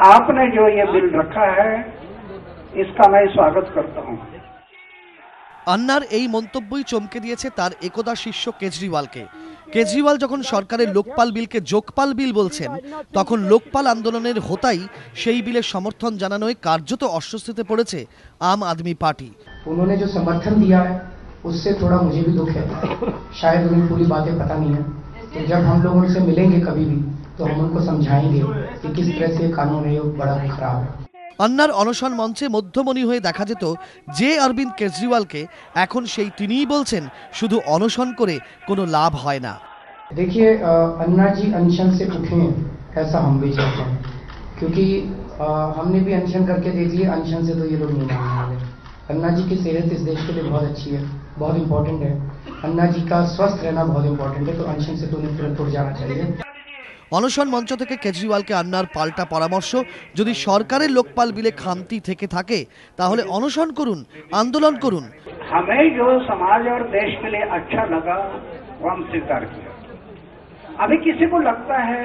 आपने जो ये बिल रखा है इसका मैं स्वागत करता हूँ। আন্নার এই মন্তব্যই চমকে দিয়েছে তার একদা শিষ্য কেজরিওয়ালকে। কেজরিওয়াল যখন সরকারের লোকপাল বিলকে যোগপাল বিল বলছেন, তখন লোকপাল আন্দোলনের হোতাই সেই বিলের সমর্থন জানানোয় কার্যত অস্বস্তিতে পড়েছে আম আদমি পার্টি। उन्होंने जो समर्थन दिया है उससे थोड़ा मुझे भी दुख है, शायद उन्हें पूरी बातें पता नहीं है। तो जब हम लोग उनसे मिलेंगे कभी भी तो हम उनको समझाएंगे कि किस तरह से कानून है बड़ा खराब है। আন্নার অনশন মঞ্চে মধ্যমণি হয়ে দেখা যেত যে অরবিন্দ কেজরিওয়ালকে, এখন সেই তিনিই বলছেন শুধু অনশন করে কোনো লাভ হয় না। देखिए अन्ना जी अनशन से उठे ऐसा हम भी चाहते हैं, क्योंकि हमने भी अनशन करके देख लिया, अनशन से तो ये लोग नहीं मानने वाले। अन्ना जी की सेहत इस देश के लिए बहुत अच्छी है, बहुत इंपॉर्टेंट है। अन्ना जी का स्वस्थ रहना बहुत इंपॉर्टेंट है, तो अनशन से तो उन्हें तुरंत उठ जाना चाहिए। অনশন মঞ্চ থেকে কেজরিওয়ালকে আন্নার পাল্টা পরামর্শ, যদি সরকারের লোকপাল বিলে খামতি থেকে থাকে তাহলে অনশন করুন, আন্দোलन করুন। हमें जो समाज और देश के लिए अच्छा लगा वो हम स्वीकार किया। अभी किसी को लगता है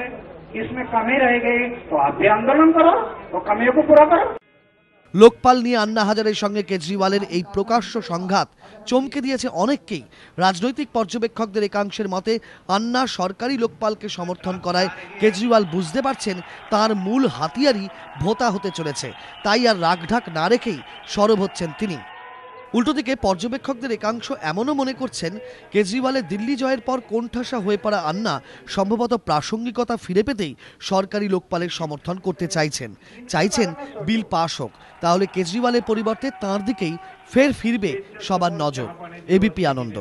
इसमें कमी रह गई तो आप भी आंदोलन करो, तो कमियों को पूरा करो। লোকপাল নিয়ে আন্না হাজারের সঙ্গে কেজরিওয়ালের এই প্রকাশ্য সংঘাত চমকে দিয়েছে অনেককেই। রাজনৈতিক পর্যবেক্ষকদের একাংশের মতে আন্না সরকারি লোকপালকে সমর্থন করায় কেজরিওয়াল বুঝতে পারছেন তার মূল হাতিয়ারই ভোতা হতে চলেছে, তাই আর রাগঢাক না রেখেই সরব হচ্ছেন তিনি। উল্টো দিকে পর্যবেক্ষকদের একাংশ এমনও মনে করছেন কেজরিওয়ালের দিল্লি জয়ের পর কোণঠাসা হয়ে পড়া আন্না সম্ভবত প্রাসঙ্গিকতা ফিরে পেতেই সরকারি লোকপালের সমর্থন করতে চাইছেন বিল পাশ হোক, তাহলে কেজরিওয়ালের পরিবর্তে তাঁর দিকেই ফের ফিরবে সবার নজর। এবিপি আনন্দ।